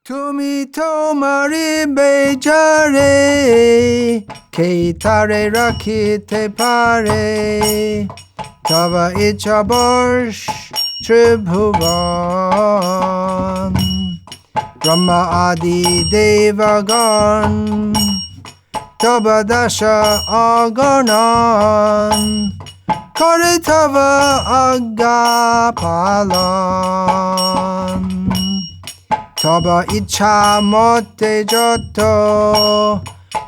Tumi tomari bejare, keitare rakite pare, tava ichabosh tribhuvan, Brahma adi devagan, tava dasha aganan, kare tava agapalan. Taba icha mote joto,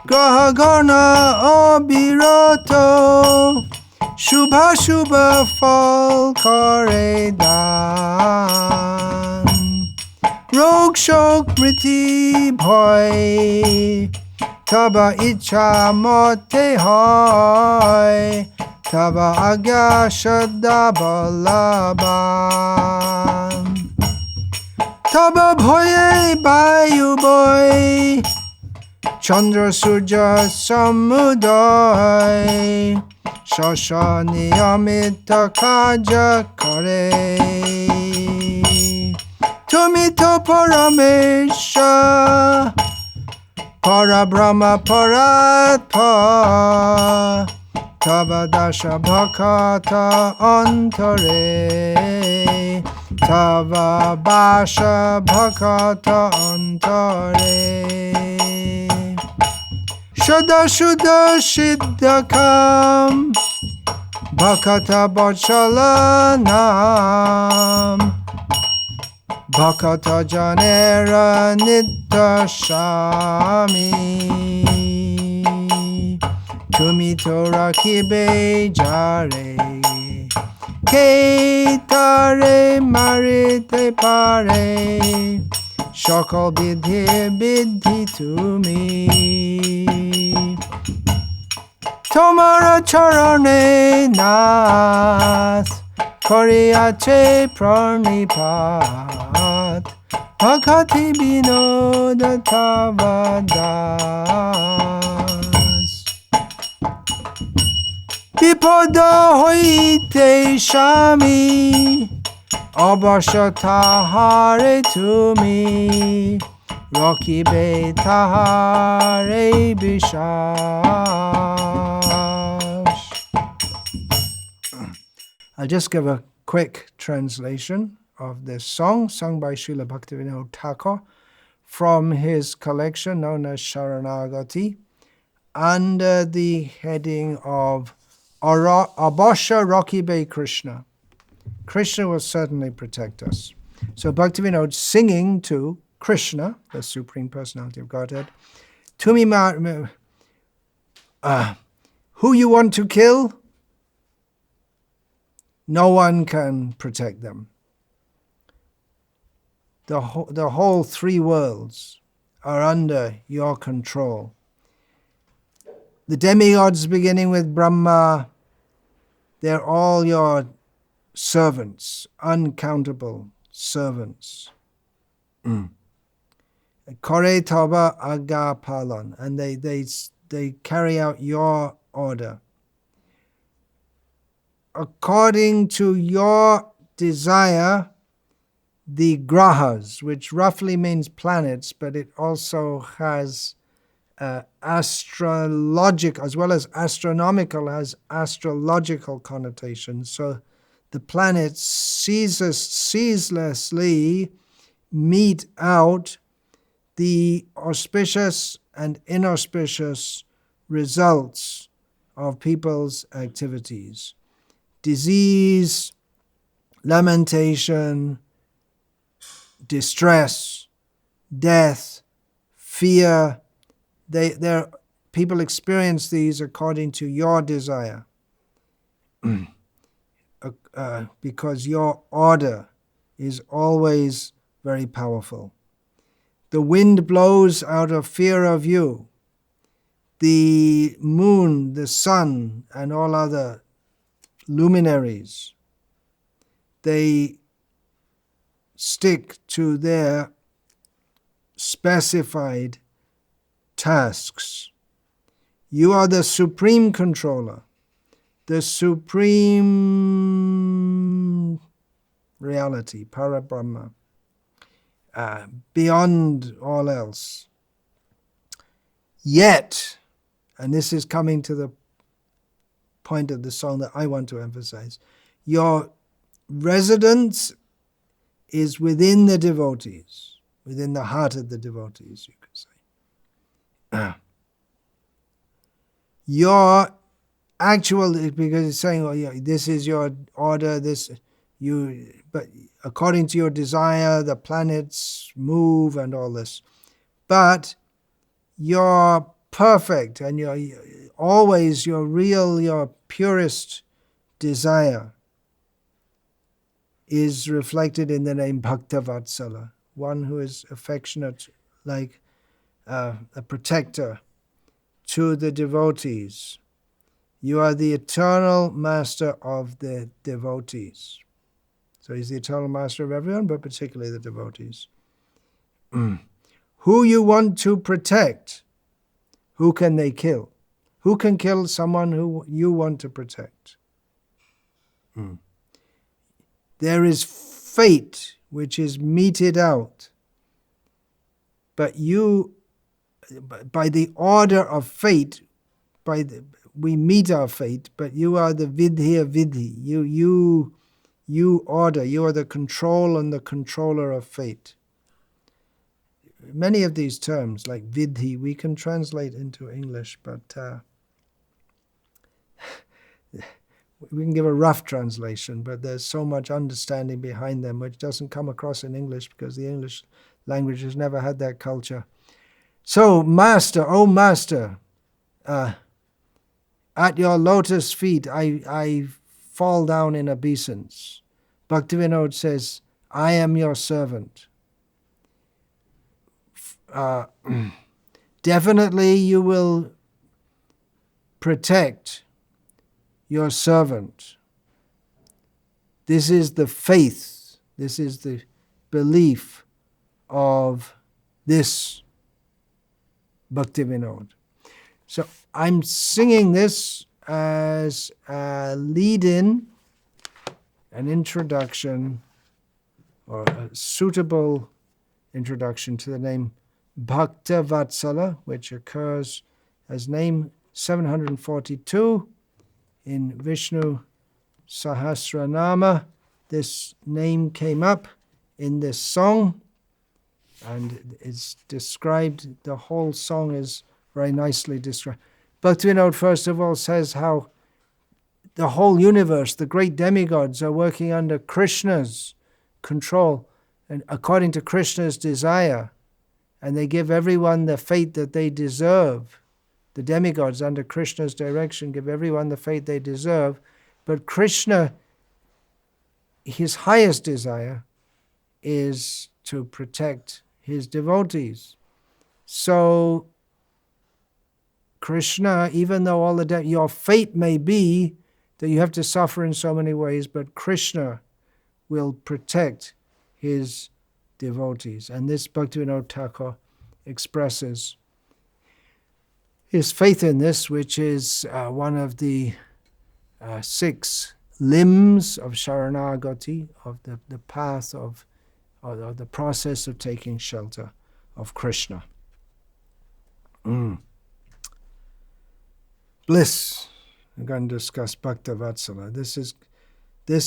graha gana abirato, shubha shubha fal kare dan. Rog shok mriti bhoy, taba icha mote hoy, taba agya shadda balaban. Taba bhoye bayu boy, Chandra surja samuday, shasha niyamita kaja kare. Tumito paramesha, parabrahma paratpa, tava dasha bhakata antare. Tava basha bhakata antare. Shuddha shuddha siddhakam, bhakata vatsala nam, bhakata janera nitya shami. Tumito rakibe jare, Keitare marite pare, Shakal bidhi bidhi tumi. Tomara charane nath, Koriache pranipat, Bhakati binoda tavadas. Vipada hoite shami, abasha tahare tumi, rakibe tahare bishash. I'll just give a quick translation of this song, sung by Srila Bhaktivinoda Thakur from his collection known as Sharanagati, under the heading of Abhasha Rakibe Krishna. Krishna will certainly protect us. So Bhaktivinoda singing to Krishna, the Supreme Personality of Godhead, who you want to kill, no one can protect them. The whole three worlds are under your control. The demigods beginning with Brahma, they're all your servants, uncountable servants. Kore tava aga palan, and they carry out your order. According to your desire, the grahas, which roughly means planets, but it also has astrological as well as astronomical, has astrological connotations. So the planets ceaselessly mete out the auspicious and inauspicious results of people's activities. Disease, lamentation, distress, death, fear, people experience these according to your desire. Because your order is always very powerful. The wind blows out of fear of you. The moon, the sun, and all other luminaries, they stick to their specified tasks. You are the supreme controller, the supreme reality, Parabrahma. beyond all else. Yet, and this is coming to the point of the song that I want to emphasize, your residence is within the devotees, within the heart of the devotees, you could say. Your actual, because it's saying, oh, yeah, this is your order, but according to your desire, the planets move and all this. But you're perfect, and you're always your real, your purest desire is reflected in the name Bhakta-vatsala, one who is affectionate like a protector to the devotees. You are the eternal master of the devotees. So he's the eternal master of everyone, but particularly the devotees. Who you want to protect, who can they kill? Who can kill someone who you want to protect? There is fate which is meted out, but you, by the order of fate, we meet our fate, but you are the vidhya vidhi. You order, you are the control and the controller of fate. Many of these terms, like vidhi, we can translate into English, but we can give a rough translation, but there's so much understanding behind them which doesn't come across in English because the English language has never had that culture. So, Master, oh Master, at your lotus feet I fall down in obeisance. Bhaktivinoda says, I am your servant. Definitely you will protect your servant. This is the faith, this is the belief of this Bhaktivinoda. So I'm singing this as a lead-in, an introduction, or a suitable introduction to the name Bhakta-vatsala, which occurs as name 742 in Vishnu Sahasranama. This name came up in this song, and it's described, the whole song is very nicely described. Bhaktivinoda first of all says how the whole universe, the great demigods, are working under Krishna's control and according to Krishna's desire, and they give everyone the fate that they deserve. The demigods under Krishna's direction give everyone the fate they deserve, but Krishna, his highest desire is to protect his devotees. So Krishna, even though all your fate may be that you have to suffer in so many ways, but Krishna will protect his devotees. And this Bhaktivinoda Thakur expresses his faith in this, which is one of the 6 limbs of Sharanagati, of the path of, or the process of taking shelter of Krishna. Bliss. We're going to discuss Bhakta-vatsala. This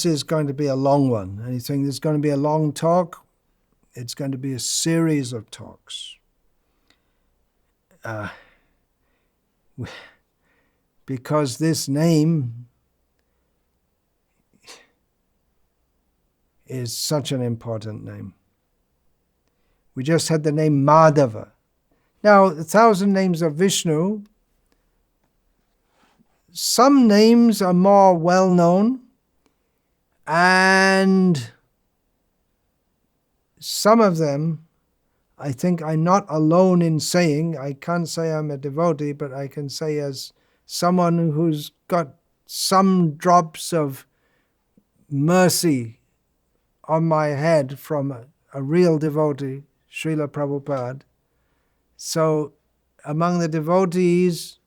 is going to be a long one. And you think there's going to be a long talk? It's going to be a series of talks. Because this name is such an important name. We just had the name Madhava. Now, 1,000 names of Vishnu, some names are more well-known, and some of them, I think I'm not alone in saying, I can't say I'm a devotee, but I can say as someone who's got some drops of mercy on my head from a real devotee, Srila Prabhupada. So among the devotees,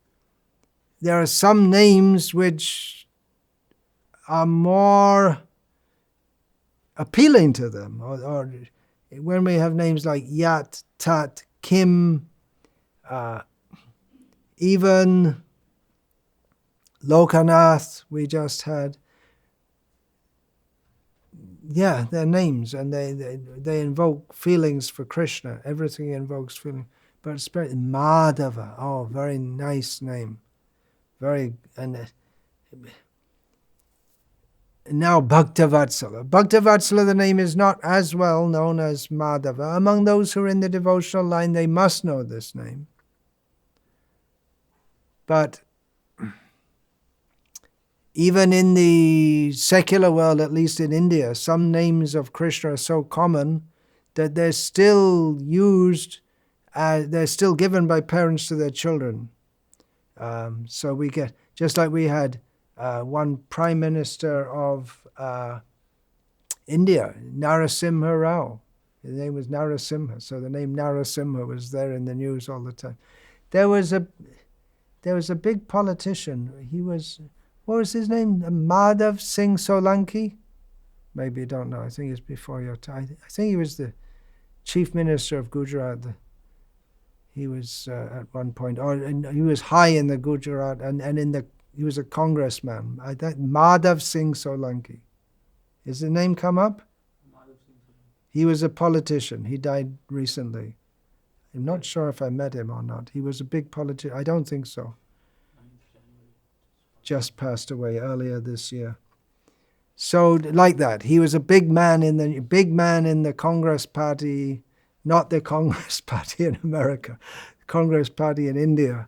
there are some names which are more appealing to them, or when we have names like Yat, Tat, Kim, even Lokanath we just had, yeah, they're names, and they invoke feelings for Krishna. Everything invokes feeling. But spirit Madhava, oh, very nice name. Very, and now Bhakta-vatsala. Bhakta-vatsala, the name is not as well known as Madhava. Among those who are in the devotional line, they must know this name. But even in the secular world, at least in India, some names of Krishna are so common that they're still used, they're still given by parents to their children. So we get, just like we had one Prime Minister of India, Narasimha Rao. His name was Narasimha, so the name Narasimha was there in the news all the time. There was a big politician. He was, what was his name? Madhav Singh Solanki? Maybe you don't know. I think it's before your time. I think he was the Chief Minister of Gujarat. He was at one point, and he was high in the Gujarat, and he was a congressman. Madhav Singh Solanki. Has the name come up? He was a politician. He died recently. I'm not sure if I met him or not. He was a big politician. I don't think so. Just passed away earlier this year. So like that, he was a big man in the Congress Party, not the Congress Party in America, the Congress Party in India.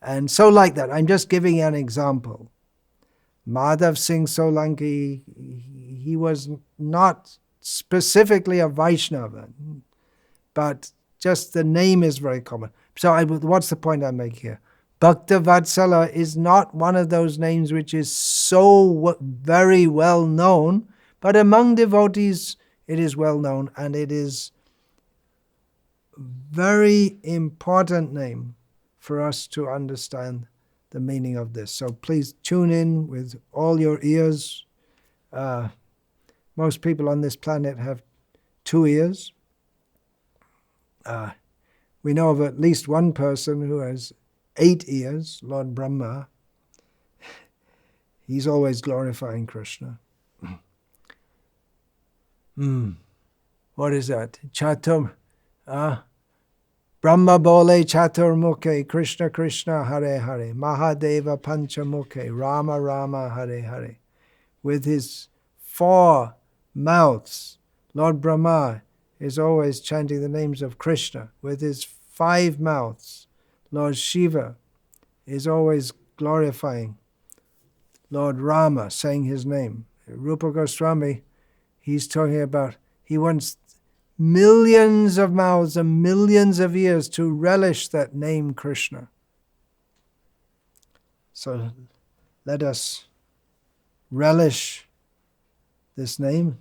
And so like that, I'm just giving an example. Madhav Singh Solanki, he was not specifically a Vaishnava, but just the name is very common. So what's the point I make here? Bhakta-vatsala is not one of those names which is so very well known, but among devotees it is well known, and it is a very important name for us to understand the meaning of this. So please tune in with all your ears. Most people on this planet have 2 ears. We know of at least one person who has 8 ears, Lord Brahma. He's always glorifying Krishna. What is that? Chatur. Brahma bole chatur mukhe, Krishna Krishna Hare Hare, Mahadeva Panchamukhe, Rama Rama Hare Hare. With his 4 mouths, Lord Brahma is always chanting the names of Krishna. With his 5 mouths, Lord Shiva is always glorifying Lord Rama, saying his name. Rupa Goswami, he's talking about, he wants millions of mouths and millions of ears to relish that name Krishna. So let us relish this name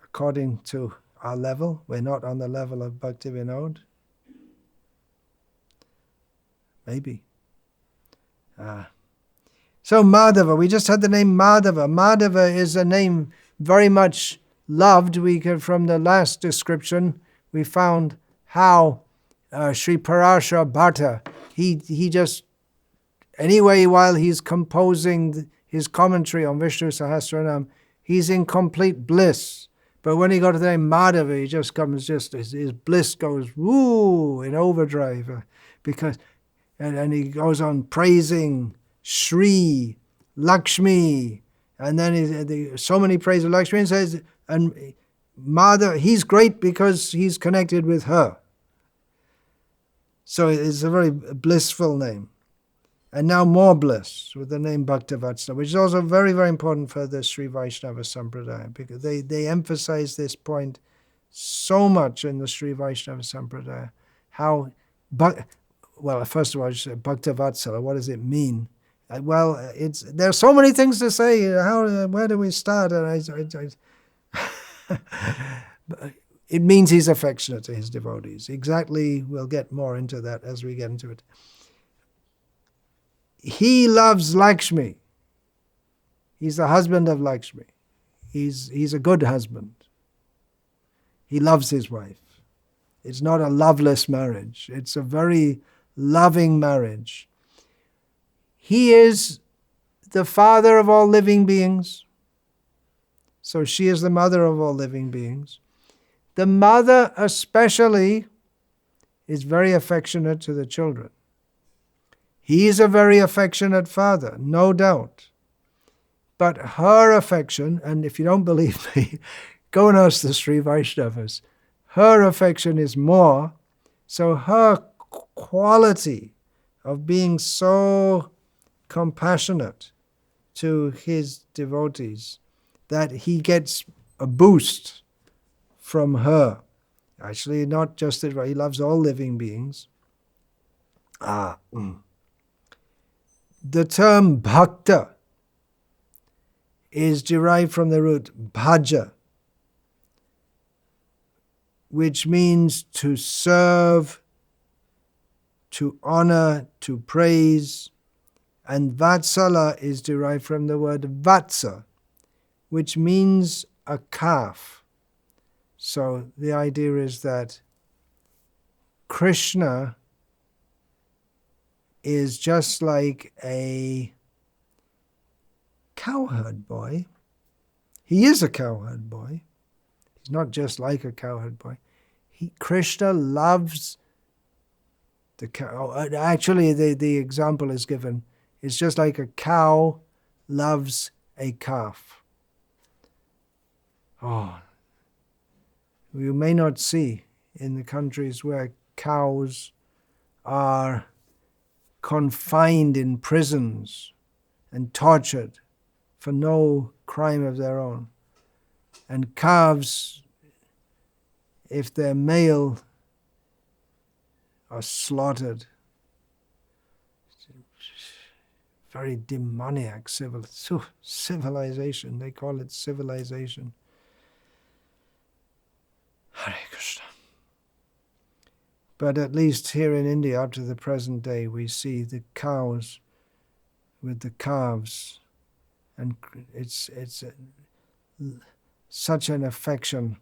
according to our level. We're not on the level of Bhakti Vinod. Maybe. So Madhava, we just had the name Madhava. Madhava is a name very much loved. We could, from the last description, we found how Sri Parashara Bhatta, he just, anyway, while he's composing his commentary on Vishnu Sahasranama, he's in complete bliss. But when he got to the name Madhava, he just comes, his bliss goes, woo, in overdrive. Because, and he goes on praising Shri, Lakshmi, and then so many praises of Lakshmi, and says, and Madhava, he's great because he's connected with her. So it's a very blissful name. And now more bliss with the name Bhakta-vatsala, which is also very, very important for the Sri Vaishnava Sampradaya, because they emphasize this point so much in the Sri Vaishnava Sampradaya. How, well, first of all, I should say Bhakta-vatsala, what does it mean? Well, there are so many things to say. Where do we start? And it means he's affectionate to his devotees. Exactly, we'll get more into that as we get into it. He loves Lakshmi. He's the husband of Lakshmi. He's a good husband. He loves his wife. It's not a loveless marriage. It's a very loving marriage. He is the father of all living beings. So she is the mother of all living beings. The mother especially is very affectionate to the children. He is a very affectionate father, no doubt. But her affection, and if you don't believe me, go and ask the Sri Vaishnavas, her affection is more, so her quality of being so compassionate to his devotees that he gets a boost from her. Actually, not just that, he loves all living beings. The term bhakta is derived from the root bhaja, which means to serve, to honor, to praise. And vatsala is derived from the word vatsa, which means a calf. So the idea is that Krishna is just like a cowherd boy. He is a cowherd boy. He's not just like a cowherd boy. Krishna loves the cow. Actually, the example is given. It's just like a cow loves a calf. Oh, you may not see in the countries where cows are confined in prisons and tortured for no crime of their own. And calves, if they're male, are slaughtered. Very demoniac civilization. They call it civilization. Hare Krishna. But at least here in India, up to the present day, we see the cows with the calves, and it's such an affection.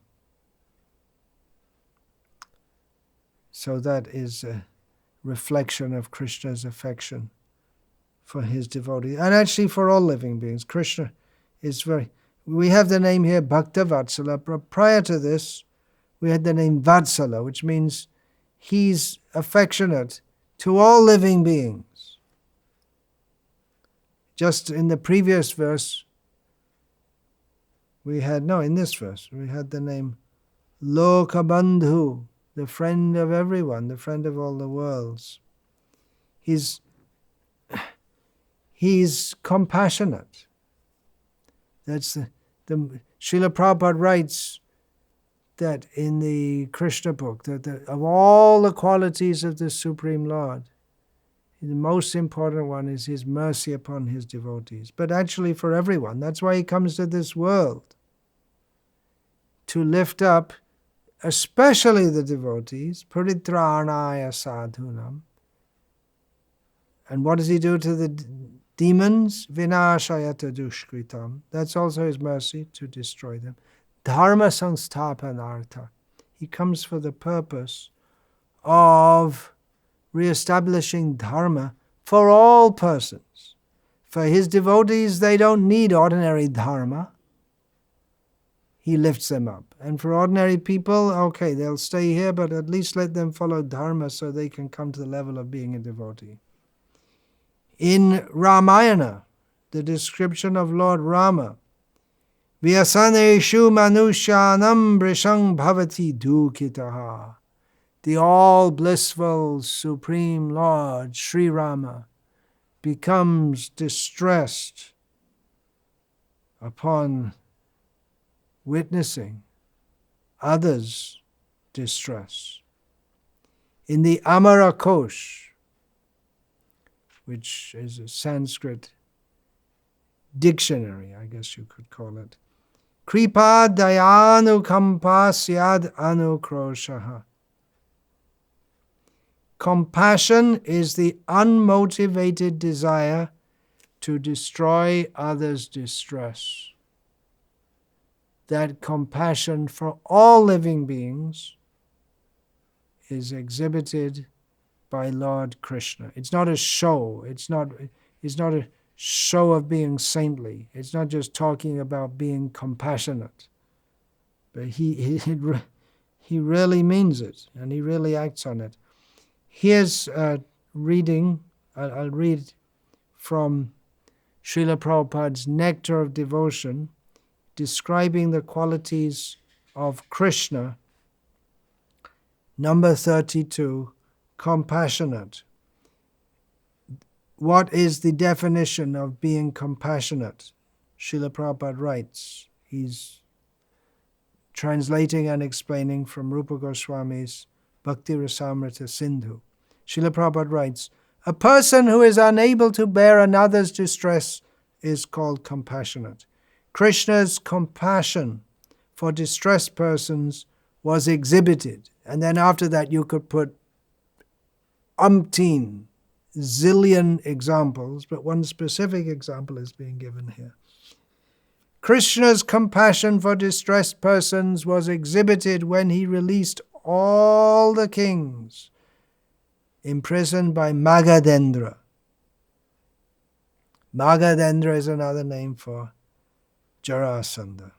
So that is a reflection of Krishna's affection for his devotees, and actually for all living beings. Krishna is we have the name here Bhakta-vatsala, but prior to this, we had the name Vatsala, which means he's affectionate to all living beings. Just in the previous verse, in this verse, we had the name Lokabandhu, the friend of everyone, the friend of all the worlds. He's compassionate. That's the Srila Prabhupada writes that in the Krishna book, that of all the qualities of the Supreme Lord, the most important one is his mercy upon his devotees. But actually for everyone. That's why he comes to this world, to lift up especially the devotees, paritranaya sadhunam. And what does he do to the demons? Vinashayata dushkritam. That's also his mercy, to destroy them. Dharma samsthapanartha. He comes for the purpose of re-establishing dharma for all persons. For his devotees, they don't need ordinary dharma. He lifts them up. And for ordinary people, okay, they'll stay here, but at least let them follow dharma so they can come to the level of being a devotee. In Ramayana, the description of Lord Rama, Vyasaneshu manushyanam brishang bhavati dukitaha. The all-blissful Supreme Lord, Sri Rama, becomes distressed upon witnessing others' distress. In the Amarakosh, which is a Sanskrit dictionary, I guess you could call it, Kripa dayanu kampa syad anukroshaha. Compassion is the unmotivated desire to destroy others' distress. that compassion for all living beings is exhibited by Lord Krishna. It's not a show. It's not a show of being saintly. It's not just talking about being compassionate. But he really means it, and he really acts on it. Here's a reading. I'll read from Srila Prabhupada's Nectar of Devotion, describing the qualities of Krishna. Number 32, compassionate. What is the definition of being compassionate? Srila Prabhupada writes, he's translating and explaining from Rupa Goswami's Bhakti Rasamrita Sindhu. Srila Prabhupada writes, a person who is unable to bear another's distress is called compassionate. Krishna's compassion for distressed persons was exhibited. And then after that you could put umpteen, zillion examples, but one specific example is being given here. Krishna's compassion for distressed persons was exhibited when he released all the kings imprisoned by Magadendra. Magadendra is another name for Jarasandha,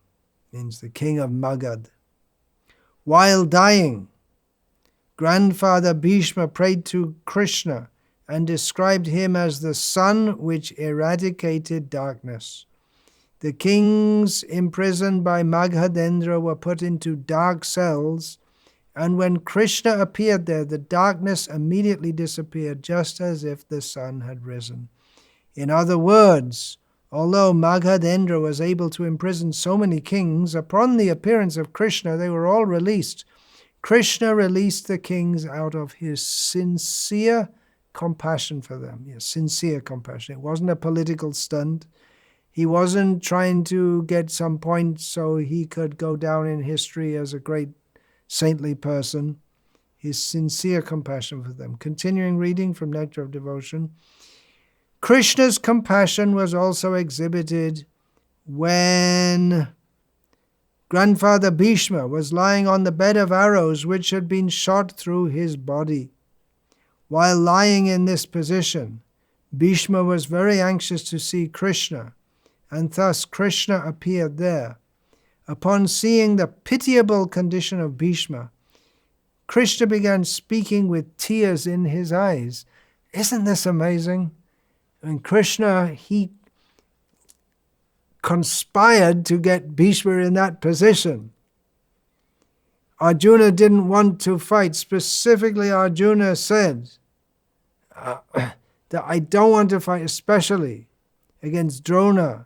means the king of Magad. While dying, grandfather Bhishma prayed to Krishna and described him as the sun which eradicated darkness. The kings imprisoned by Magadendra were put into dark cells, and when Krishna appeared there, the darkness immediately disappeared, just as if the sun had risen. In other words, although Magadendra was able to imprison so many kings, upon the appearance of Krishna, they were all released. Krishna released the kings out of his sincere compassion for them. Yes, sincere compassion. It wasn't a political stunt. He wasn't trying to get some points so he could go down in history as a great saintly person. His sincere compassion for them. Continuing reading from Nectar of Devotion. Krishna's compassion was also exhibited when grandfather Bhishma was lying on the bed of arrows which had been shot through his body. While lying in this position, Bhishma was very anxious to see Krishna, and thus Krishna appeared there. Upon seeing the pitiable condition of Bhishma, Krishna began speaking with tears in his eyes. Isn't this amazing? And Krishna, he conspired to get Bhishma in that position. Arjuna didn't want to fight. Specifically, Arjuna said that I don't want to fight, especially against Drona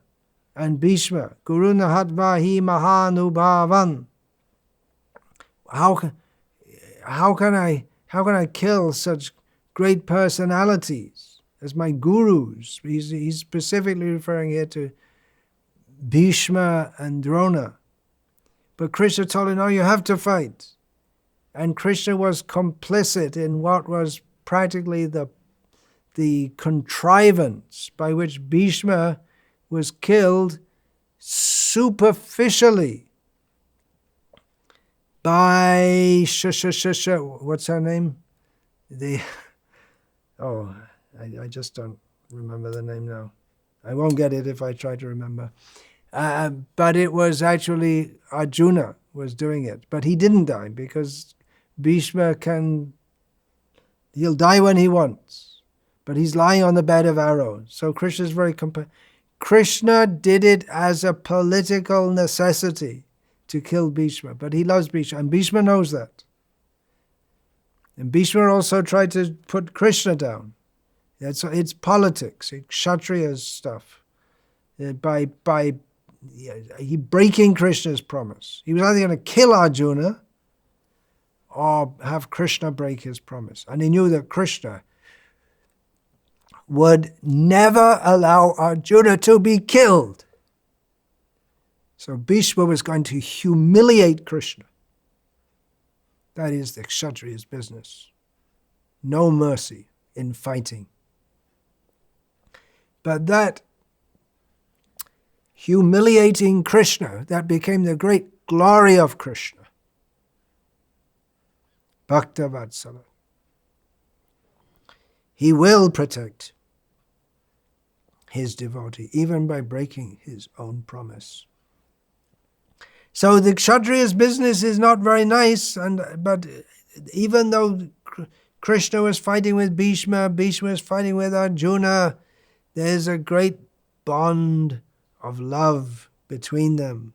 and Bhishma. Guruna hatvahi mahanubhavan. How can I kill such great personalities as my gurus? He's specifically referring here to Bhishma and Drona. But Krishna told him, no, you have to fight. And Krishna was complicit in what was practically the contrivance by which Bhishma was killed superficially by what's her name? I just don't remember the name now. I won't get it if I try to remember. But it was actually Arjuna was doing it. But he didn't die because Bhishma he'll die when he wants. But he's lying on the bed of arrows. So Krishna's very Krishna did it as a political necessity to kill Bhishma. But he loves Bhishma, and Bhishma knows that. And Bhishma also tried to put Krishna down. It's politics, it's Kshatriya stuff. By he breaking Krishna's promise. He was either going to kill Arjuna or have Krishna break his promise. And he knew that Krishna would never allow Arjuna to be killed. So Bhishma was going to humiliate Krishna. That is the Kshatriya's business. No mercy in fighting. But that humiliating Krishna. That became the great glory of Krishna. Bhakta-vatsala. He will protect his devotee, even by breaking his own promise. So the Kshatriya's business is not very nice, but even though Krishna was fighting with Bhishma, Bhishma was fighting with Arjuna, there's a great bond of love between them.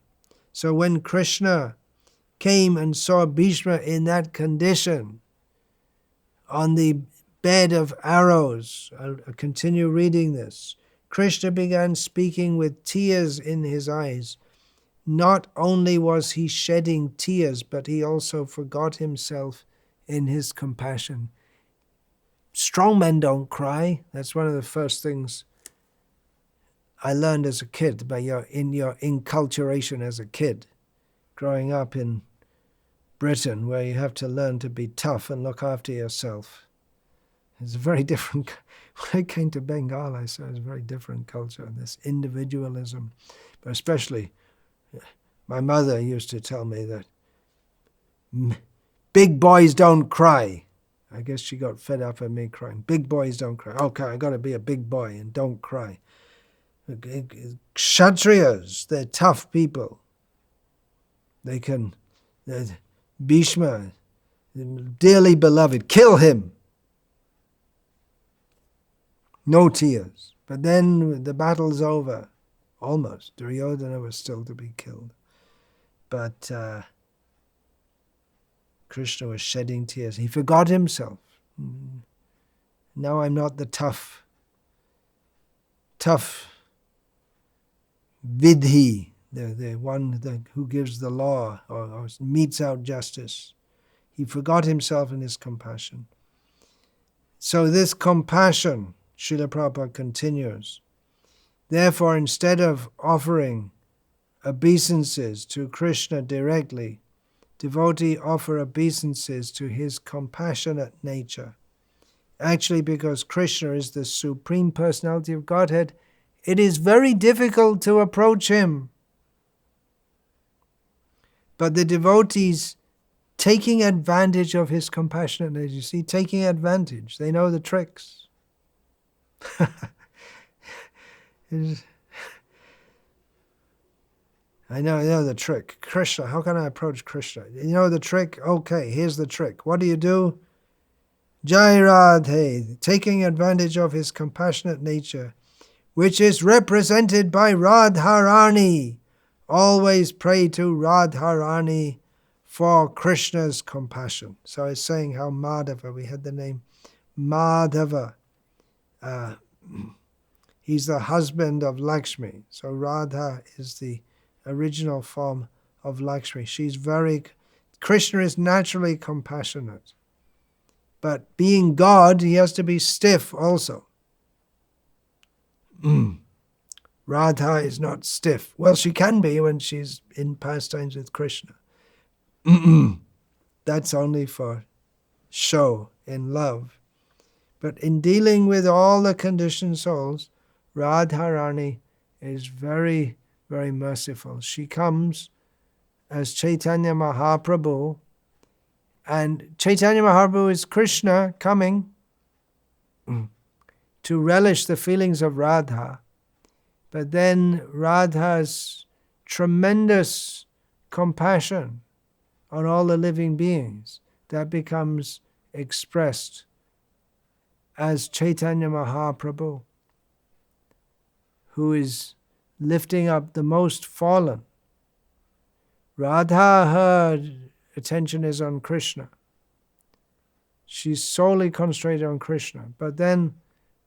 So when Krishna came and saw Bhishma in that condition, on the bed of arrows, I'll continue reading this, Krishna began speaking with tears in his eyes. Not only was he shedding tears, but he also forgot himself in his compassion. Strong men don't cry. That's one of the first things I learned as a kid, in your enculturation as a kid, growing up in Britain, where you have to learn to be tough and look after yourself. It's a very different. When I came to Bengal, I saw it's a very different culture, this individualism. But especially, my mother used to tell me that big boys don't cry. I guess she got fed up of me crying. Big boys don't cry. Okay, I got to be a big boy and don't cry. Kshatriyas, they're tough people. Bhishma, dearly beloved, kill him. No tears. But then the battle's over. Almost. Duryodhana was still to be killed. But Krishna was shedding tears. He forgot himself. Now I'm not the tough vidhi, the one who gives the law or metes out justice. He forgot himself in his compassion. So this compassion, Srila Prabhupada continues. Therefore, instead of offering obeisances to Krishna directly, devotee offer obeisances to his compassionate nature. Actually, because Krishna is the Supreme Personality of Godhead, it is very difficult to approach him. But the devotees taking advantage of his compassionate nature, you see, taking advantage, they know the tricks. I know the trick. Krishna, how can I approach Krishna? You know the trick? Okay, here's the trick. What do? Jai Radhe, taking advantage of his compassionate nature, which is represented by Radharani. Always pray to Radharani for Krishna's compassion. So it's saying how Madhava, we had the name Madhava. He's the husband of Lakshmi. So Radha is the original form of Lakshmi. Krishna is naturally compassionate. But being God, he has to be stiff also. Radha is not stiff. Well, she can be when she's in pastimes with Krishna. That's only for show in love. But in dealing with all the conditioned souls, Radharani is very, very merciful. She comes as Chaitanya Mahaprabhu, and Chaitanya Mahaprabhu is Krishna coming to relish the feelings of Radha. But then Radha's tremendous compassion on all the living beings, that becomes expressed as Chaitanya Mahaprabhu, who is lifting up the most fallen. Radha, her attention is on Krishna. She's solely concentrated on Krishna. But then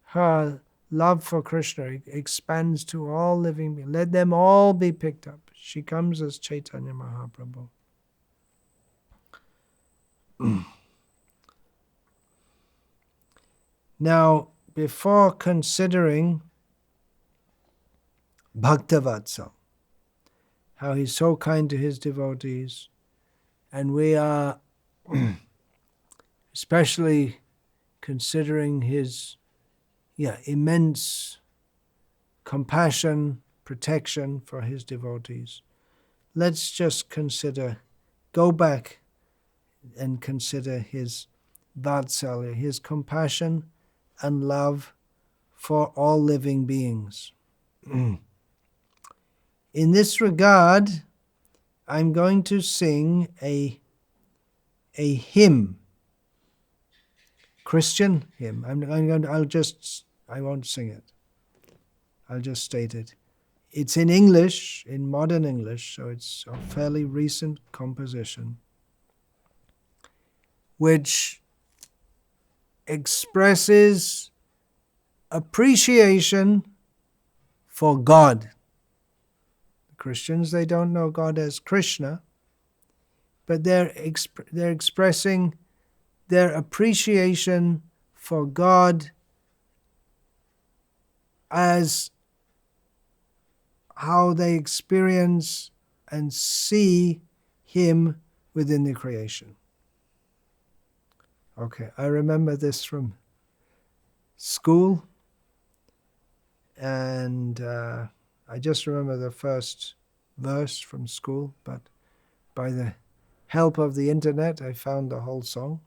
her love for Krishna expands to all living beings. Let them all be picked up. She comes as Chaitanya Mahaprabhu. Now, before considering Bhakta-vatsala, how he's so kind to his devotees, and we are especially considering his immense compassion protection for his devotees. Let's just go back and consider his Vatsala, his compassion and love for all living beings. In this regard, I'm going to sing a hymn, Christian hymn. I won't sing it. I'll just state it. It's in English, in modern English, so it's a fairly recent composition, which expresses appreciation for God. The Christians, they don't know God as Krishna, but they're expressing their appreciation for God as how they experience and see Him within the creation. Okay, I remember this from school, and I just remember the first verse from school, but by the help of the internet, I found the whole song,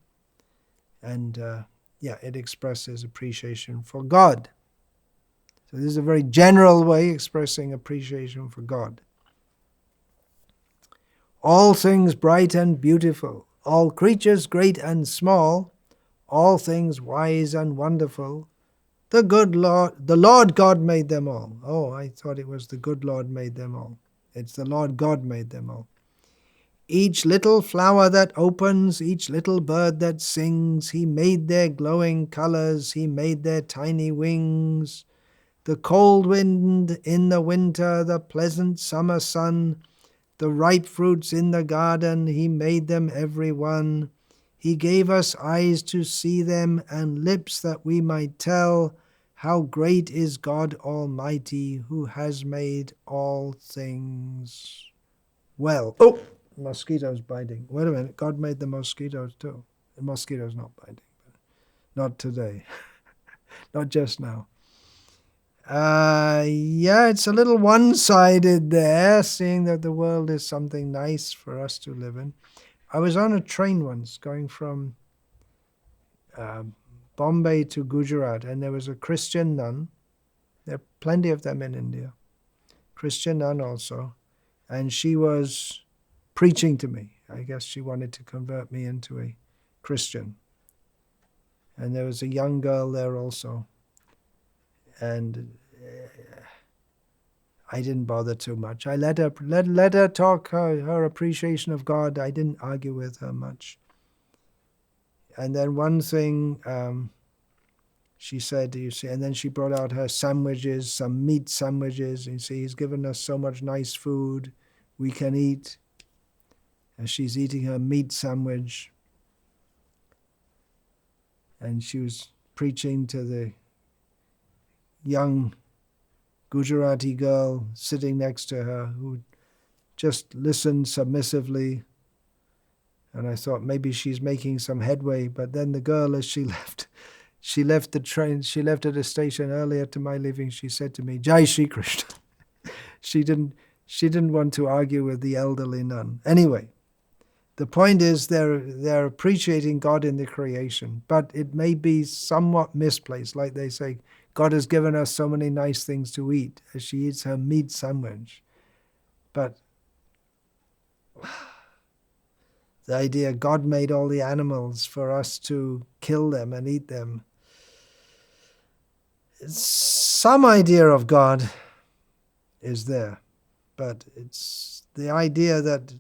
and it expresses appreciation for God. So this is a very general way expressing appreciation for God. All things bright and beautiful, all creatures great and small, all things wise and wonderful, the Lord God made them all. Oh, I thought it was the good Lord made them all. It's the Lord God made them all. Each little flower that opens, each little bird that sings, He made their glowing colors, He made their tiny wings. The cold wind in the winter, the pleasant summer sun, the ripe fruits in the garden, He made them every one. He gave us eyes to see them and lips that we might tell how great is God Almighty, who has made all things well. Oh, mosquitoes biting. Wait a minute, God made the mosquitoes too. The mosquitoes not biting, but not today, not just now. It's a little one-sided there, seeing that the world is something nice for us to live in. I was on a train once going from Bombay to Gujarat, and there was a Christian nun. There are plenty of them in India. Christian nun also. And she was preaching to me. I guess she wanted to convert me into a Christian. And there was a young girl there also. And I didn't bother too much. I let her talk her appreciation of God. I didn't argue with her much. And then one thing she said, you see, and then she brought out her sandwiches, some meat sandwiches. You see, He's given us so much nice food we can eat. And she's eating her meat sandwich. And she was preaching to the young Gujarati girl sitting next to her who just listened submissively. And I thought maybe she's making some headway. But then the girl, as she left the train, she left at a station earlier to my leaving, she said to me, Jai Shri Krishna. She didn't want to argue with the elderly nun. Anyway, the point is they're appreciating God in the creation, but it may be somewhat misplaced. Like they say, God has given us so many nice things to eat, as she eats her meat sandwich. But the idea God made all the animals for us to kill them and eat them. Some idea of God is there, but it's the idea that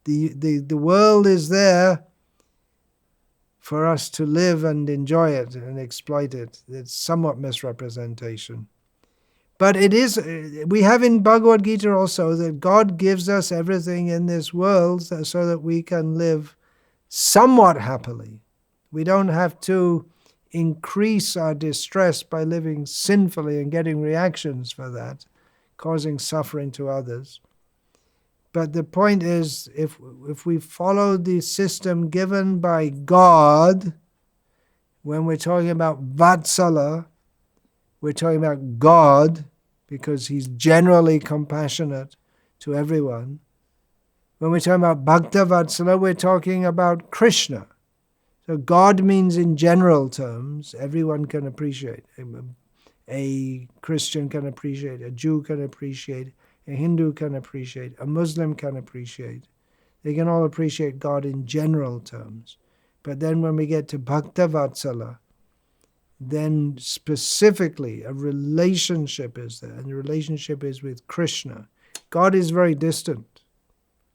the world is there for us to live and enjoy it and exploit it. It's somewhat misrepresentation. But it is, we have in Bhagavad Gita also that God gives us everything in this world so that we can live somewhat happily. We don't have to increase our distress by living sinfully and getting reactions for that, causing suffering to others. But the point is, if we follow the system given by God, when we're talking about Vatsala, we're talking about God, because he's generally compassionate to everyone. When we're talking about Bhakta-vatsala, we're talking about Krishna. So God means in general terms, everyone can appreciate. A Christian can appreciate, a Jew can appreciate, a Hindu can appreciate, a Muslim can appreciate. They can all appreciate God in general terms. But then when we get to Bhakta-vatsala, then specifically a relationship is there, and the relationship is with Krishna. God is very distant.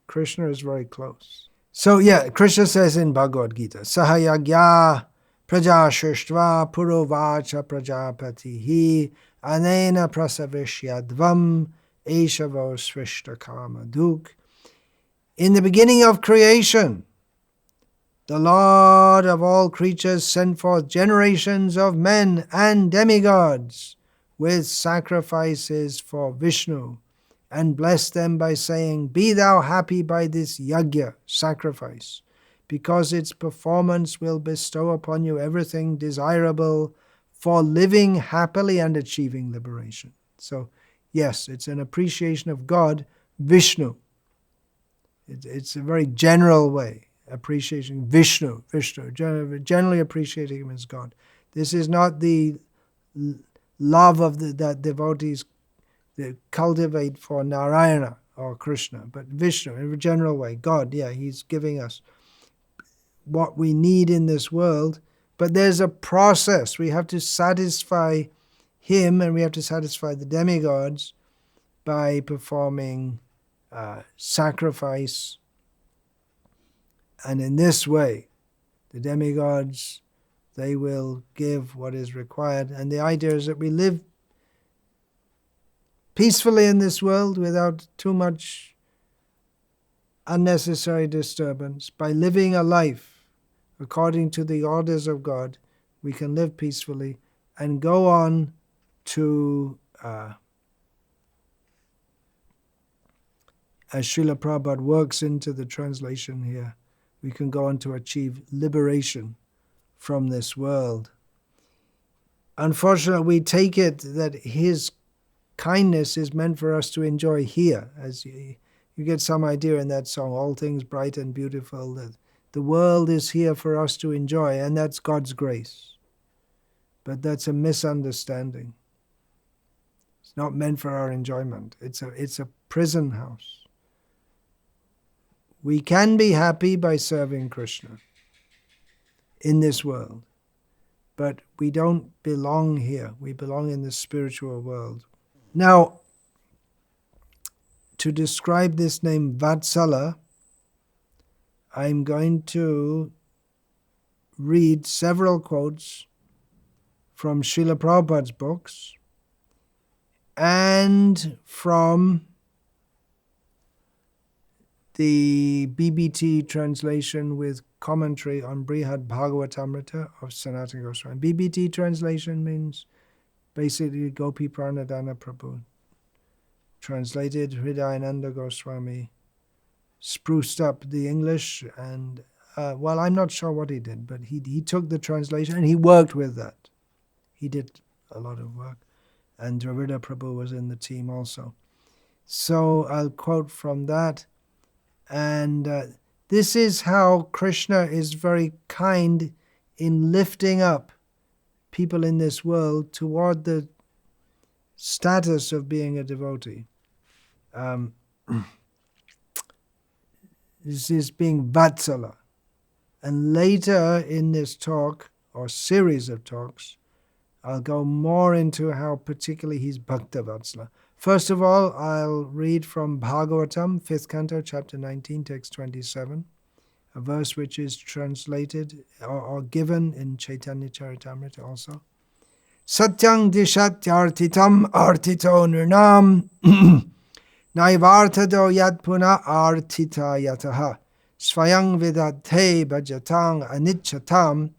Krishna is very close. So Krishna says in Bhagavad Gita, Sahayagya praja shishtva purovacha prajapatihi anena prasavishyadvam eshavo svishta kama duk. In the beginning of creation, the Lord of all creatures sent forth generations of men and demigods with sacrifices for Vishnu, and blessed them by saying, Be thou happy by this yajna, sacrifice, because its performance will bestow upon you everything desirable for living happily and achieving liberation. So, yes, it's an appreciation of God, Vishnu. It's a very general way, appreciating Vishnu, generally appreciating him as God. This is not the love of that devotees they cultivate for Narayana or Krishna, but Vishnu in a general way. God, he's giving us what we need in this world, but there's a process. We have to satisfy him and we have to satisfy the demigods by performing sacrifice. And in this way, the demigods, they will give what is required. And the idea is that we live peacefully in this world without too much unnecessary disturbance. By living a life according to the orders of God, we can live peacefully and go on to, as Srila Prabhupada works into the translation here, we can go on to achieve liberation from this world. Unfortunately, we take it that his kindness is meant for us to enjoy here. As you get some idea in that song, all things bright and beautiful, that the world is here for us to enjoy, and that's God's grace. But that's a misunderstanding. It's not meant for our enjoyment. It's a prison house. We can be happy by serving Krishna in this world, but we don't belong here. We belong in the spiritual world. Now, to describe this name Vatsala, I'm going to read several quotes from Srila Prabhupada's books and from the BBT translation with commentary on Brihad Bhagavatamrita of Sanatana Goswami. BBT translation means basically Gopi Pranadana Prabhu. Translated Hridayananda Goswami, spruced up the English, and I'm not sure what he did, but he took the translation and he worked with that. He did a lot of work, and Dravida Prabhu was in the team also. So I'll quote from that. And this is how Krishna is very kind in lifting up people in this world toward the status of being a devotee. This is being Vatsala. And later in this talk, or series of talks, I'll go more into how particularly he's Bhakta-vatsala. First of all, I'll read from Bhagavatam, 5th canto, chapter 19, text 27, a verse which is translated or given in Chaitanya Charitamrita also. Satyang dishatyartitam artito nirnam naivartado yat puna artita yataha svayang vidate bhajatang anicchatam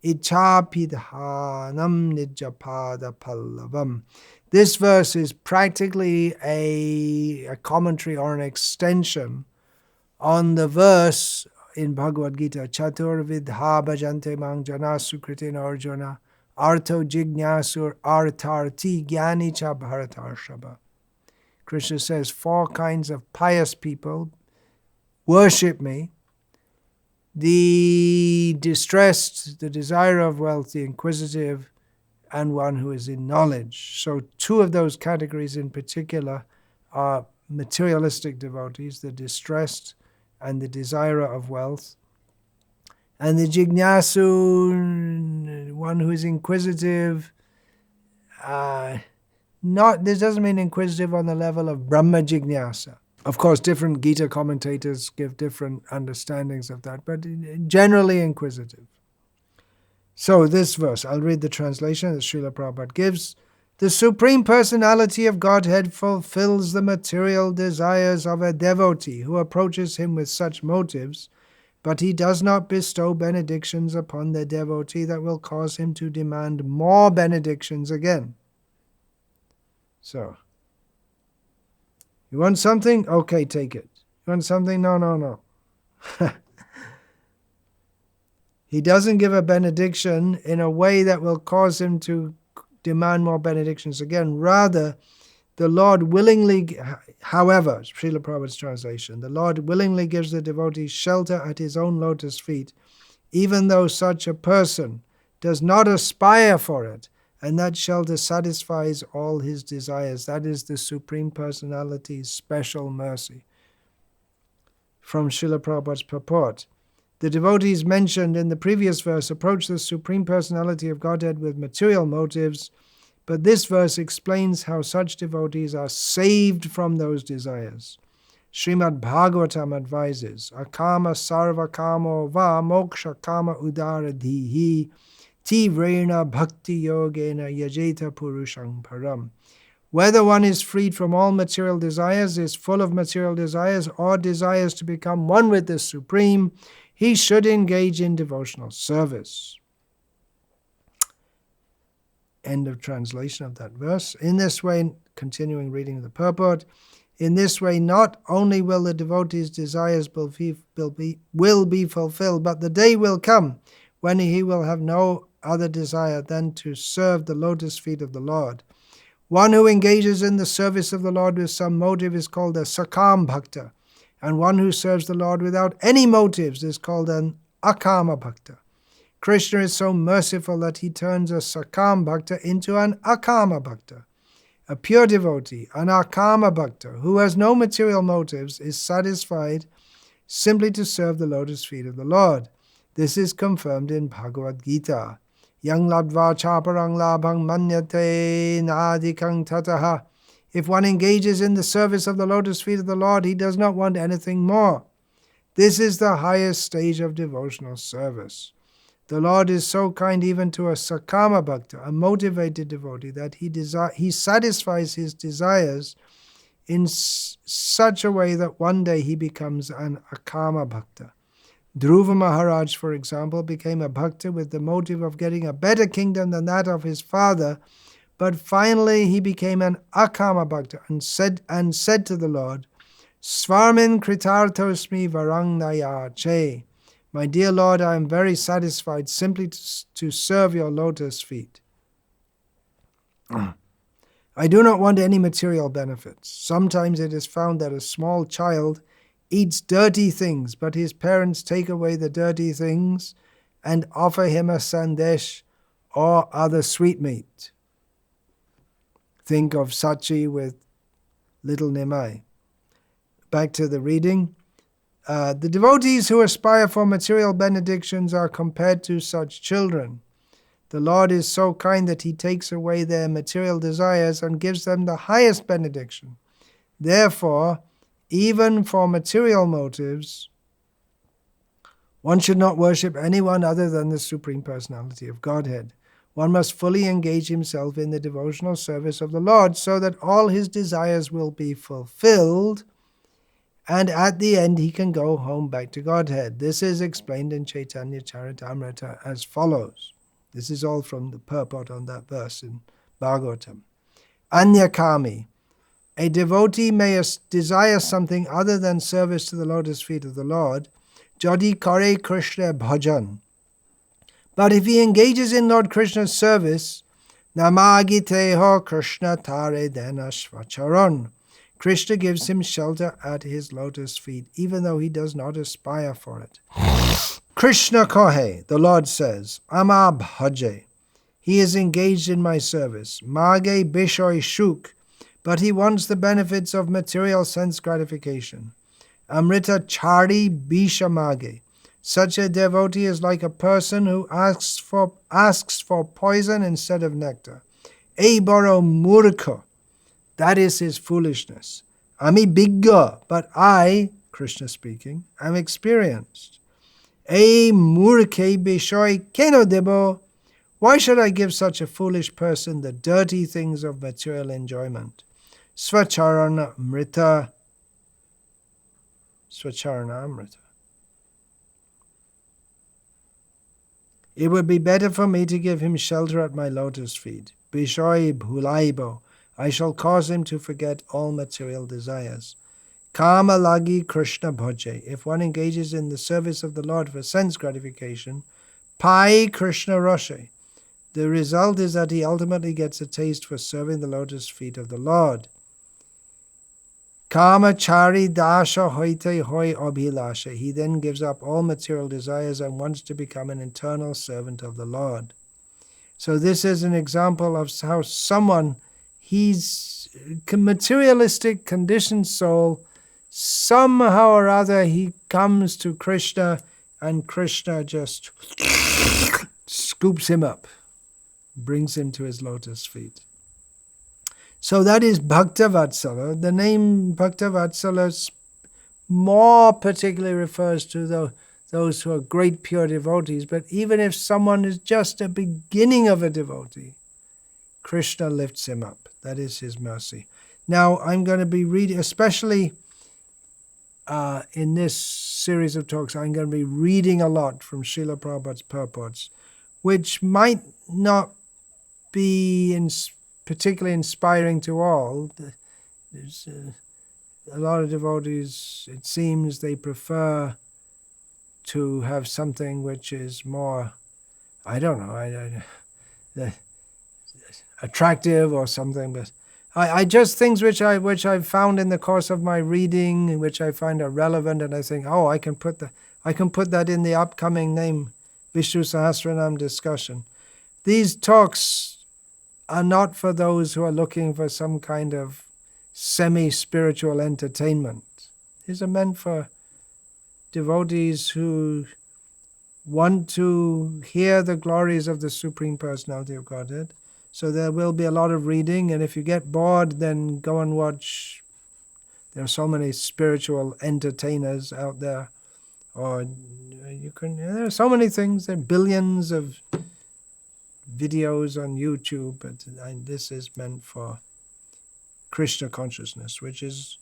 ichapidhanam nijapada pallavam. This verse is practically a commentary or an extension on the verse in Bhagavad Gita, Chatur vidha bhajante mang jana sukritina arjuna arto jignasur artarti gyani cha bharatarshaba. Krishna says 4 kinds of pious people worship me: the distressed, the desire of wealth, the inquisitive, and one who is in knowledge. So 2 of those categories in particular are materialistic devotees, the distressed and the desirer of wealth. And the jignasu, one who is inquisitive, this doesn't mean inquisitive on the level of Brahma jignasa. Of course, different Gita commentators give different understandings of that, but generally inquisitive. So this verse, I'll read the translation that Srila Prabhupada gives. The Supreme Personality of Godhead fulfills the material desires of a devotee who approaches him with such motives, but he does not bestow benedictions upon the devotee that will cause him to demand more benedictions again. So, you want something? Okay, take it. You want something? No. He doesn't give a benediction in a way that will cause him to demand more benedictions again. Rather, the Lord willingly, however, Srila Prabhupada's translation, the Lord willingly gives the devotee shelter at his own lotus feet, even though such a person does not aspire for it, and that shelter satisfies all his desires. That is the Supreme Personality's special mercy. From Srila Prabhupada's purport, the devotees mentioned in the previous verse approach the Supreme Personality of Godhead with material motives, but this verse explains how such devotees are saved from those desires. Srimad Bhagavatam advises, Akama sarva kamo va moksha kama udaradhihi tivrena bhakti yogena yajeta purushang param. Whether one is freed from all material desires, is full of material desires, or desires to become one with the Supreme, he should engage in devotional service. End of translation of that verse. In this way, continuing reading the purport, in this way not only will the devotee's desires will be fulfilled, but the day will come when he will have no other desire than to serve the lotus feet of the Lord. One who engages in the service of the Lord with some motive is called a sakam bhakta, and one who serves the Lord without any motives is called an akama bhakta. Krishna is so merciful that he turns a sakam bhakta into an akama bhakta. A pure devotee, an akama bhakta, who has no material motives, is satisfied simply to serve the lotus feet of the Lord. This is confirmed in Bhagavad Gita. Yang labdva chaparang labhang manyate nadikang tataha. If one engages in the service of the lotus feet of the Lord, he does not want anything more. This is the highest stage of devotional service. The Lord is so kind even to a sakama bhakta, a motivated devotee, that he satisfies his desires in such a way that one day he becomes an akama bhakta. Dhruva Maharaj, for example, became a bhakta with the motive of getting a better kingdom than that of his father, but finally he became an akama bhakta and said to the Lord, Svarmin kritartosmi varangnaya che. My dear Lord, I am very satisfied simply to serve your lotus feet. I do not want any material benefits. Sometimes it is found that a small child eats dirty things, but his parents take away the dirty things and offer him a sandesh or other sweetmeat. Think of Sachi with little Nimai. Back to the reading. The devotees who aspire for material benedictions are compared to such children. The Lord is so kind that he takes away their material desires and gives them the highest benediction. Therefore, even for material motives, one should not worship anyone other than the Supreme Personality of Godhead. One must fully engage himself in the devotional service of the Lord so that all his desires will be fulfilled, and at the end he can go home back to Godhead. This is explained in Chaitanya Charitamrita as follows. This is all from the purport on that verse in Bhagavatam. Anyakami. A devotee may desire something other than service to the lotus feet of the Lord, Jodi kare Krishna bhajan. But if he engages in Lord Krishna's service, Namagiteho Krishna Tare Dena Shvacharan, Krishna gives him shelter at his lotus feet, even though he does not aspire for it. Krishna Kohe, the Lord says, Ama Bhaje, he is engaged in my service. Mage Bishoy Shuk, but he wants the benefits of material sense gratification. Amrita Chari Bisha Mage, such a devotee is like a person who asks for poison instead of nectar. Eiboro Murkha, that is his foolishness. Ami Bigga, but I, Krishna speaking, am experienced. E Murke Bishoy Keno Debo, why should I give such a foolish person the dirty things of material enjoyment? Svacharana Amrita. Swacharana Amrita. It would be better for me to give him shelter at my lotus feet. Bishoy Bhulaibo, I shall cause him to forget all material desires. Kama Lagi Krishna Bhoje, if one engages in the service of the Lord for sense gratification, Pai Krishna Roshe, the result is that he ultimately gets a taste for serving the lotus feet of the Lord. Kama Chari Dasha Hoite Hoi Abhilasha, he then gives up all material desires and wants to become an eternal servant of the Lord. So this is an example of how someone, he's a materialistic, conditioned soul, somehow or other he comes to Krishna and Krishna just scoops him up, brings him to his lotus feet. So that is Bhakta-vatsala. The name Bhakta-vatsala more particularly refers to those who are great pure devotees, but even if someone is just a beginning of a devotee, Krishna lifts him up. That is his mercy. Now I'm going to be reading, especially in this series of talks, I'm going to be reading a lot from Srila Prabhupada's purports, which might not be particularly inspiring to all. There's a lot of devotees, it seems, they prefer to have something which is more, I don't know, attractive or something, but I just things which I've found in the course of my reading, which I find are relevant, and I think, oh, I can put that in the upcoming name Vishnu Sahasranama discussion. These talks are not for those who are looking for some kind of semi-spiritual entertainment. These are meant for devotees who want to hear the glories of the Supreme Personality of Godhead. So there will be a lot of reading, and if you get bored, then go and watch. There are so many spiritual entertainers out there. Or there are so many things. There are billions of videos on YouTube, but this is meant for Krishna consciousness, which is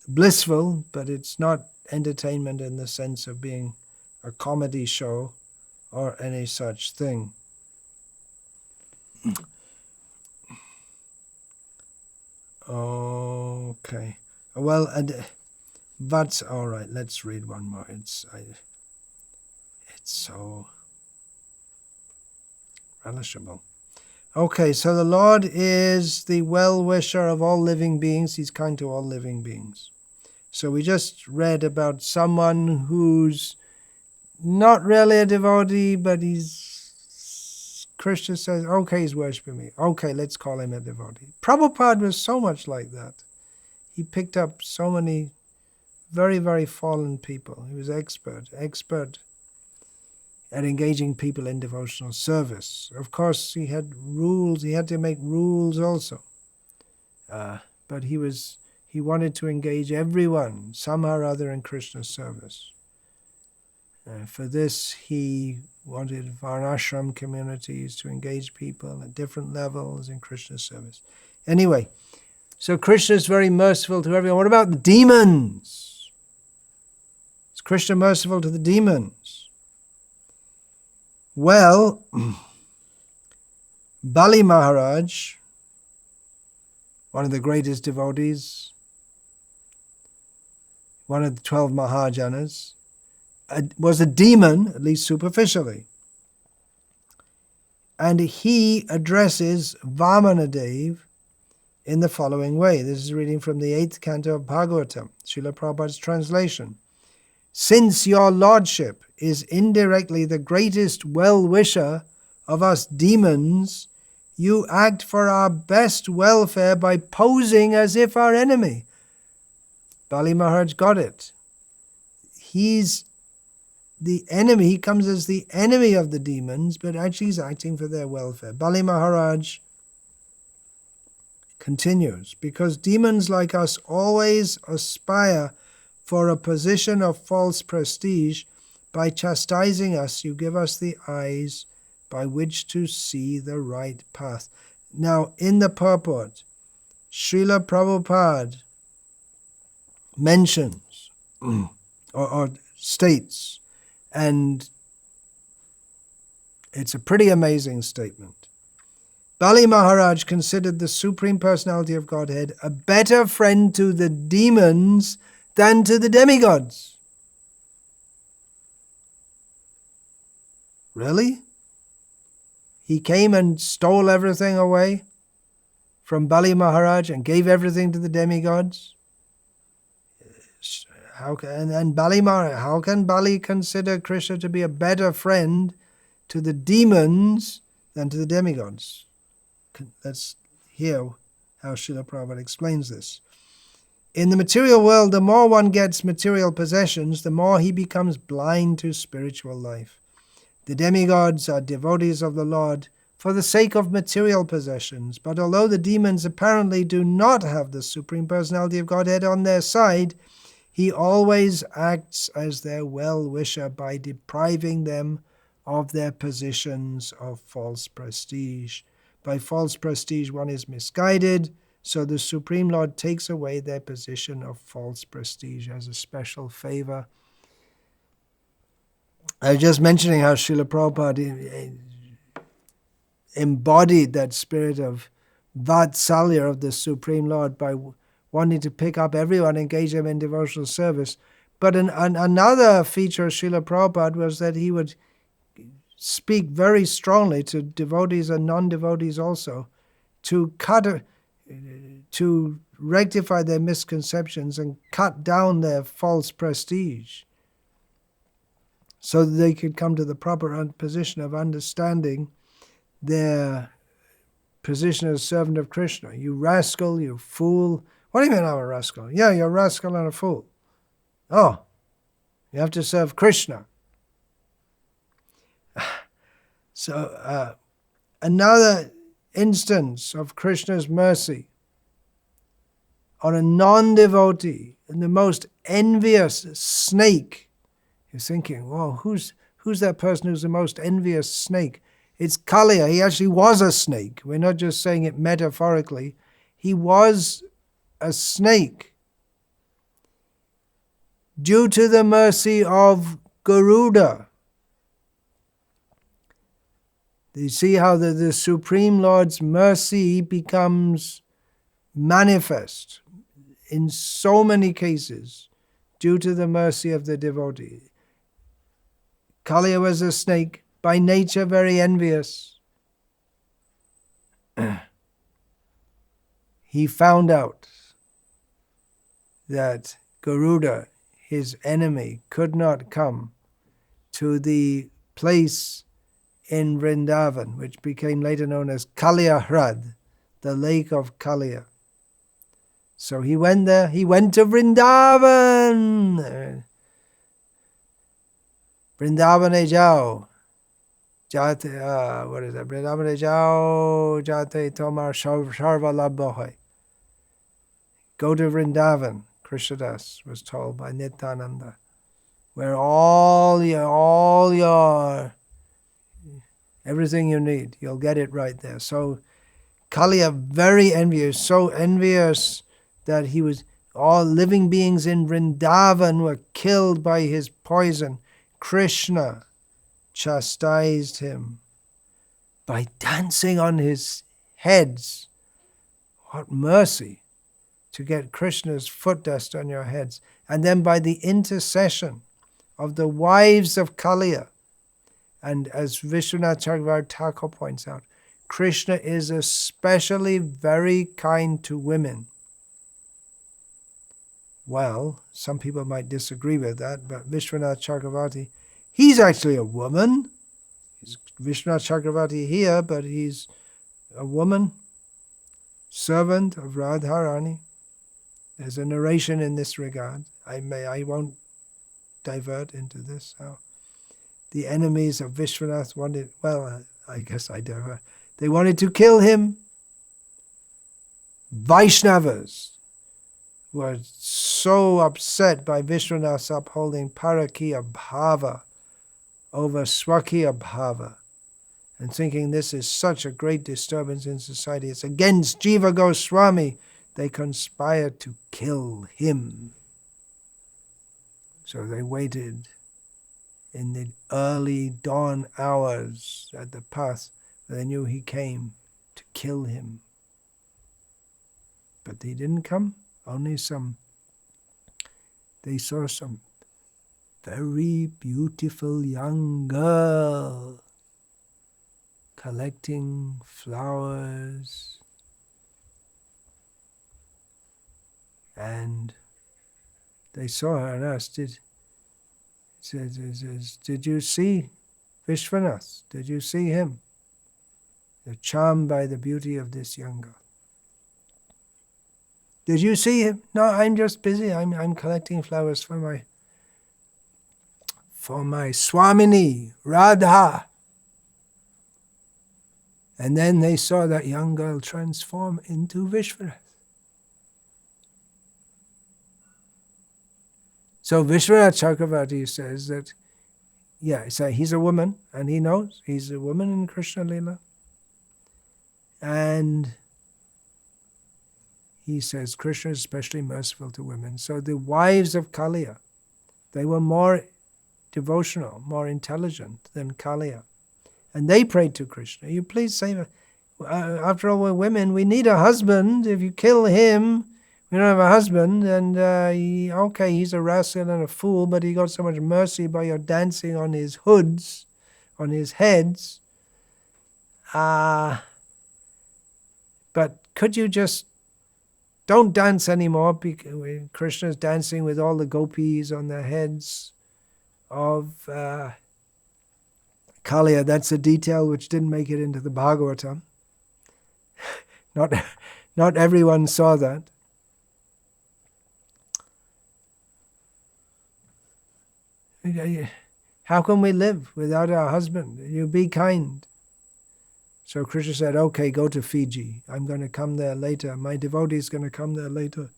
blissful, but it's not entertainment in the sense of being a comedy show or any such thing. Okay. Well, that's all right. Let's read one more. It's so relishable. Okay, so the Lord is the well-wisher of all living beings. He's kind to all living beings. So we just read about someone who's not really a devotee, but Krishna says, okay, he's worshipping me. Okay, let's call him a devotee. Prabhupada was so much like that. He picked up so many very, very fallen people. He was expert at engaging people in devotional service. Of course, he had rules. He had to make rules also. But he wanted to engage everyone somehow or other in Krishna's service. For this, he wanted varnashram communities to engage people at different levels in Krishna's service. Anyway, so Krishna is very merciful to everyone. What about the demons? Is Krishna merciful to the demons? Well, Bali Maharaj, one of the greatest devotees, one of the 12 Mahajanas, was a demon, at least superficially. And he addresses Vamanadev in the following way. This is reading from the 8th canto of Bhagavatam, Srila Prabhupada's translation. Since your lordship is indirectly the greatest well-wisher of us demons, you act for our best welfare by posing as if our enemy. Bali Maharaj got it. He's the enemy. He comes as the enemy of the demons, but actually he's acting for their welfare. Bali Maharaj continues, because demons like us always aspire for a position of false prestige. By chastising us, you give us the eyes by which to see the right path. Now, in the purport, Srila Prabhupada mentions or states, and it's a pretty amazing statement. Bali Maharaj considered the Supreme Personality of Godhead a better friend to the demons than to the demigods. Really? He came and stole everything away from Bali Maharaj and gave everything to the demigods? How can Bali consider Krishna to be a better friend to the demons than to the demigods? Let's hear how Srila Prabhupada explains this. In the material world, the more one gets material possessions, the more he becomes blind to spiritual life. The demigods are devotees of the Lord for the sake of material possessions, but although the demons apparently do not have the Supreme Personality of Godhead on their side, he always acts as their well-wisher by depriving them of their positions of false prestige. By false prestige, one is misguided, so the Supreme Lord takes away their position of false prestige as a special favor. I was just mentioning how Srila Prabhupada embodied that spirit of Vatsalya of the Supreme Lord by wanting to pick up everyone, engage them in devotional service. But another feature of Srila Prabhupada was that he would speak very strongly to devotees and non-devotees also, to rectify their misconceptions and cut down their false prestige, so that they could come to the proper position of understanding their position as servant of Krishna. You rascal, you fool. What do you mean I'm a rascal? Yeah, you're a rascal and a fool. Oh, you have to serve Krishna. So another instance of Krishna's mercy on a non-devotee and the most envious snake. You're thinking, well, who's that person who's the most envious snake? It's Kaliya. He actually was a snake. We're not just saying it metaphorically. He was a snake. Due to the mercy of Garuda. You see how the Supreme Lord's mercy becomes manifest in so many cases due to the mercy of the devotee. Kaliya was a snake, by nature very envious. He found out that Garuda, his enemy, could not come to the place in Vrindavan, which became later known as Kaliya Hrad, the lake of Kaliya. So he went there, he went to Vrindavan. Vrindavane jao, jate, what is that? Vrindavane jao, jate tomar sharva labha hai. Go to Vrindavan, Krishnadas was told by Nityananda, where all your everything you need, you'll get it right there. So Kaliya, very envious, so envious that all living beings in Vrindavan were killed by his poison. Krishna chastised him by dancing on his heads. What mercy to get Krishna's foot dust on your heads. And then by the intercession of the wives of Kaliya And as Vishwanath Chakravarti Thakur points out, Krishna is especially very kind to women. Well, some people might disagree with that, but Vishwanath Chakravarti, he's actually a woman. He's Vishwanath Chakravarti here, but he's a woman, servant of Radharani. There's a narration in this regard. I won't divert into this. How the enemies of Vishwanath wanted, well, I guess I divert. They wanted to kill him. Vaishnavas were so upset by Vishwanath's upholding Parakiya Bhava over Swakiya Bhava and thinking this is such a great disturbance in society. It's against Jiva Goswami. They conspired to kill him. So they waited in the early dawn hours at the path. They knew he came to kill him. But he didn't come. Only they saw some very beautiful young girl collecting flowers. And they saw her and asked, did you see Vishwanath? Did you see him? They're charmed by the beauty of this young girl. Did you see him? No, I'm just busy. I'm collecting flowers for my Swamini, Radha. And then they saw that young girl transform into Vishwanath. So Vishwanath Chakravarti says that, so he's a woman, and he knows he's a woman in Krishna Lila. And he says Krishna is especially merciful to women. So the wives of Kaliya, they were more devotional, more intelligent than Kaliya. And they prayed to Krishna, you please save us. After all, we're women, we need a husband. If you kill him, we don't have a husband. And he's a rascal and a fool, but he got so much mercy by your dancing on his hoods, on his heads. But could you just don't dance anymore? Because Krishna's dancing with all the gopis on their heads of Kaliya. That's a detail which didn't make it into the Bhagavatam. Not everyone saw that. How can we live without our husband? You be kind. So Krishna said, okay, go to Fiji. I'm going to come there later. My devotee is going to come there later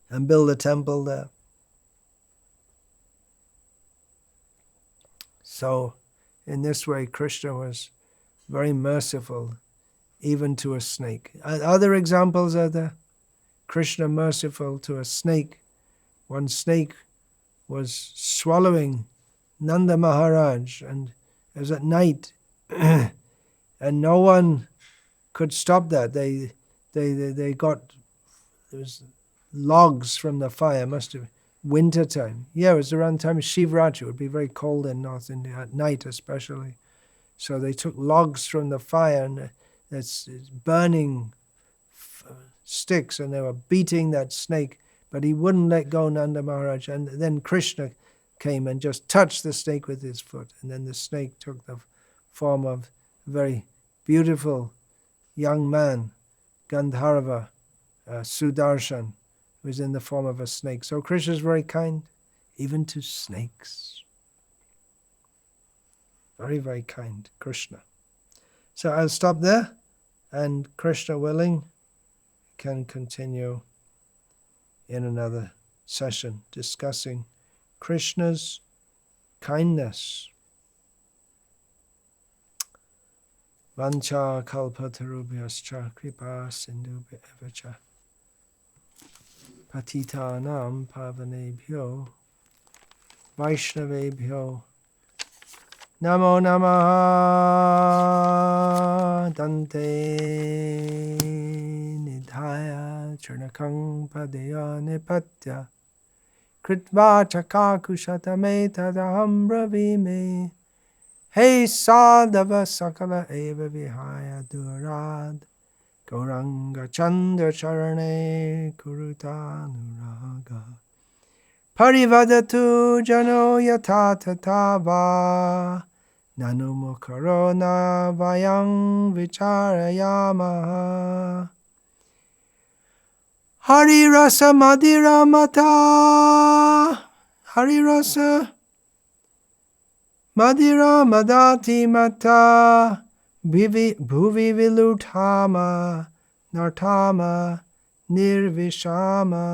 and build a temple there. So in this way, Krishna was very merciful, even to a snake. Other examples are there. Krishna merciful to a snake. One snake was swallowing Nanda Maharaj, and it was at night. And no one could stop that. They got, there was logs from the fire. Must have winter time. Yeah, it was around the time of Shivratri. It would be very cold in North India at night, especially. So they took logs from the fire and it's burning sticks, and they were beating that snake. But he wouldn't let go, Nanda Maharaj. And then Krishna came and just touched the snake with his foot, and then the snake took the form of a very beautiful young man, Gandharva, Sudarshan, who was in the form of a snake. So Krishna is very kind, even to snakes. Very, very kind, Krishna. So I'll stop there, and Krishna willing, can continue in another session discussing Krishna's kindness. Vancha kalpatarubhyascha kripa sindhubhya patitanam pavanebhyo vaishnavebhyo namo namaha dante nidhaya charnakang padaya nipatya kritva chakakushatameta daham bravime Hey Sadhava Sakala Eva Vihaya Durad Gauranga Chandra Charane Kurutanuraga Parivadatu Jano Yatatatava Nanumukarona Vayang Vicharayamaha Hari Rasa Madhira Mata Hari Rasa Madhira Madati Mata Bhuvi Vilutama Nartama Nirvishama